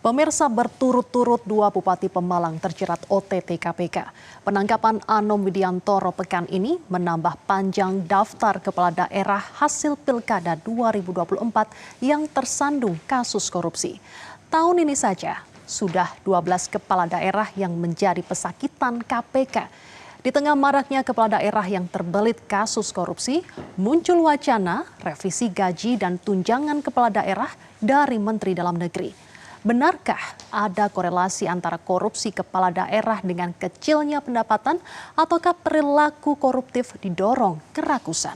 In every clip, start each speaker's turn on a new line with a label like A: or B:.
A: Pemirsa, berturut-turut dua Bupati Pemalang terjerat OTT KPK. Penangkapan Anom Widiantoro pekan ini menambah panjang daftar kepala daerah hasil Pilkada 2024 yang tersandung kasus korupsi. Tahun ini saja sudah 12 kepala daerah yang menjadi pesakitan KPK. Di tengah maraknya kepala daerah yang terbelit kasus korupsi, muncul wacana revisi gaji dan tunjangan kepala daerah dari Menteri Dalam Negeri. Benarkah ada korelasi antara korupsi kepala daerah dengan kecilnya pendapatan, ataukah perilaku koruptif didorong kerakusan?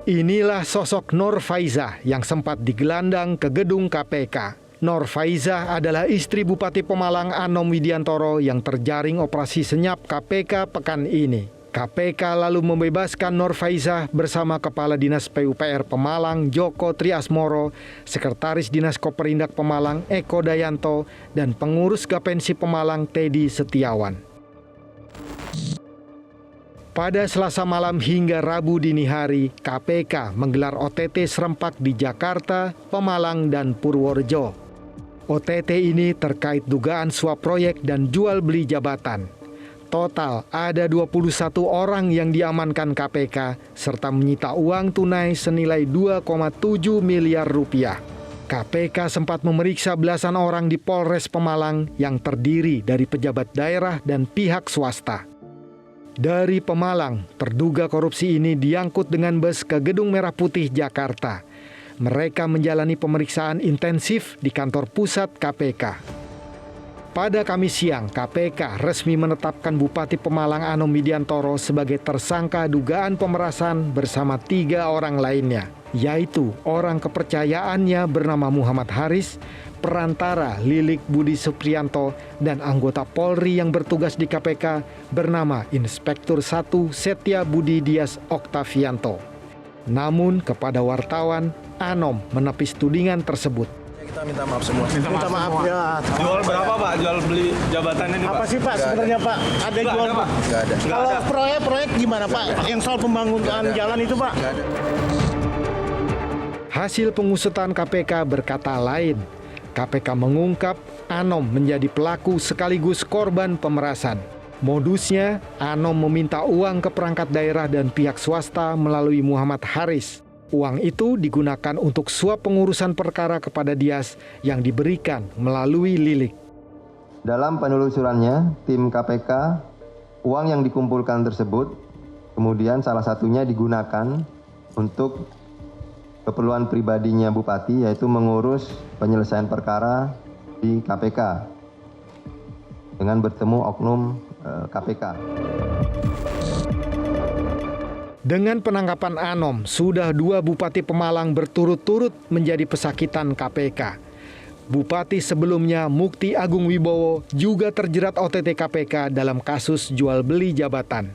B: Inilah sosok Nur Faiza yang sempat digelandang ke gedung KPK. Nur Faiza adalah istri Bupati Pemalang Anom Widiantoro yang terjaring operasi senyap KPK pekan ini. KPK lalu membebaskan Nur Faiza bersama Kepala Dinas PUPR Pemalang Joko Triasmoro, Sekretaris Dinas Koperindak Pemalang Eko Dayanto, dan Pengurus Gapensi Pemalang Teddy Setiawan. Pada Selasa malam hingga Rabu dini hari, KPK menggelar OTT serempak di Jakarta, Pemalang, dan Purworejo. OTT ini terkait dugaan suap proyek dan jual beli jabatan. Total ada 21 orang yang diamankan KPK serta menyita uang tunai senilai 2,7 miliar rupiah. KPK sempat memeriksa belasan orang di Polres Pemalang yang terdiri dari pejabat daerah dan pihak swasta. Dari Pemalang, terduga korupsi ini diangkut dengan bus ke Gedung Merah Putih, Jakarta. Mereka menjalani pemeriksaan intensif di kantor pusat KPK. Pada Kamis siang, KPK resmi menetapkan Bupati Pemalang Anom Widiantoro sebagai tersangka dugaan pemerasan bersama 3 orang lainnya, yaitu orang kepercayaannya bernama Muhammad Haris, perantara Lilik Budi Supriyanto, dan anggota Polri yang bertugas di KPK bernama Inspektur 1 Setia Budi Dias Oktavianto. Namun kepada wartawan, Anom menepis tudingan tersebut.
C: Kita minta maaf semua.
D: Minta maaf ya.
C: Jual berapa Pak? Jual beli jabatannya nih Pak?
D: Apa sih Pak sebenarnya Pak? Ada jual Pak?
C: Nggak ada.
D: Kalau proyek gimana Pak? Yang soal pembangunan jalan itu Pak?
C: Nggak ada.
B: Hasil pengusutan KPK berkata lain. KPK mengungkap Anom menjadi pelaku sekaligus korban pemerasan. Modusnya, Anom meminta uang ke perangkat daerah dan pihak swasta melalui Muhammad Haris. Uang itu digunakan untuk suap pengurusan perkara kepada Dias yang diberikan melalui Lilik.
E: Dalam penelusurannya, tim KPK, uang yang dikumpulkan tersebut kemudian salah satunya digunakan untuk keperluan pribadinya Bupati, yaitu mengurus penyelesaian perkara di KPK dengan bertemu oknum KPK.
B: Dengan penangkapan Anom, sudah 2 Bupati Pemalang berturut-turut menjadi pesakitan KPK. Bupati sebelumnya Mukti Agung Wibowo juga terjerat OTT KPK dalam kasus jual beli jabatan.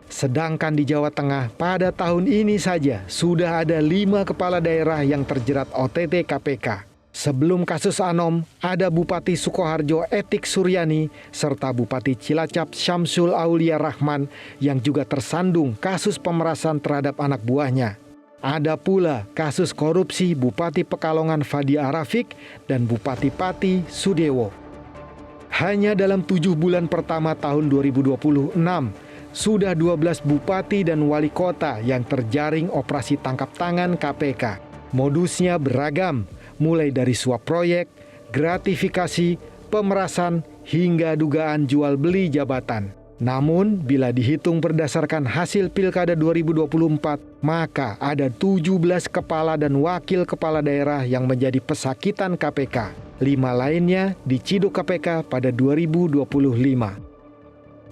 B: Sedangkan di Jawa Tengah pada tahun ini saja sudah ada 5 kepala daerah yang terjerat OTT KPK. Sebelum kasus Anom, ada Bupati Sukoharjo Etik Suryani serta Bupati Cilacap Syamsul Aulia Rahman yang juga tersandung kasus pemerasan terhadap anak buahnya. Ada pula kasus korupsi Bupati Pekalongan Fadi Arafik dan Bupati Pati Sudewo. Hanya dalam 7 bulan pertama tahun 2026, sudah 12 bupati dan wali kota yang terjaring operasi tangkap tangan KPK. Modusnya beragam, mulai dari suap proyek, gratifikasi, pemerasan, hingga dugaan jual beli jabatan. Namun, bila dihitung berdasarkan hasil Pilkada 2024, maka ada 17 kepala dan wakil kepala daerah yang menjadi pesakitan KPK. 5 lainnya diciduk KPK pada 2025.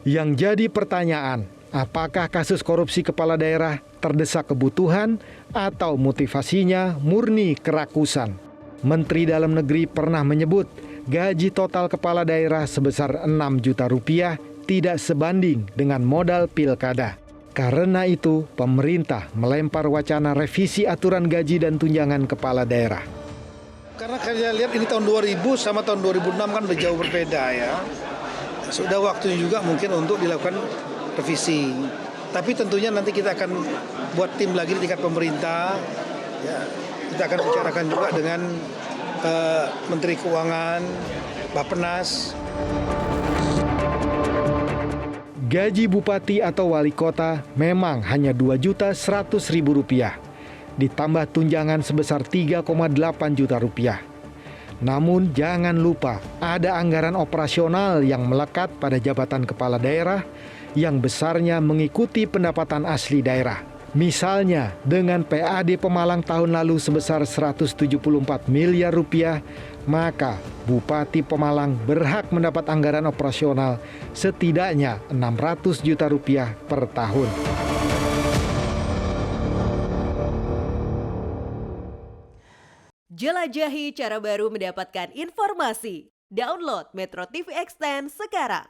B: Yang jadi pertanyaan, apakah kasus korupsi kepala daerah terdesak kebutuhan atau motivasinya murni kerakusan? Menteri Dalam Negeri pernah menyebut gaji total kepala daerah sebesar 6 juta rupiah tidak sebanding dengan modal pilkada. Karena itu, pemerintah melempar wacana revisi aturan gaji dan tunjangan kepala daerah.
F: Karena saya lihat ini tahun 2000 sama tahun 2006 kan udah jauh berbeda ya. Sudah waktunya juga mungkin untuk dilakukan revisi. Tapi tentunya nanti kita akan buat tim lagi di tingkat pemerintah. Ya, kita akan bicarakan juga dengan Menteri Keuangan, Bappenas.
B: Gaji bupati atau wali kota memang hanya Rp2.100.000, ditambah tunjangan sebesar Rp3,8 juta. Namun jangan lupa ada anggaran operasional yang melekat pada jabatan kepala daerah yang besarnya mengikuti pendapatan asli daerah. Misalnya dengan PAD Pemalang tahun lalu sebesar Rp174 miliar, maka Bupati Pemalang berhak mendapat anggaran operasional setidaknya Rp600 juta per tahun.
G: Jelajahi cara baru mendapatkan informasi. Download Metro TV Extend sekarang.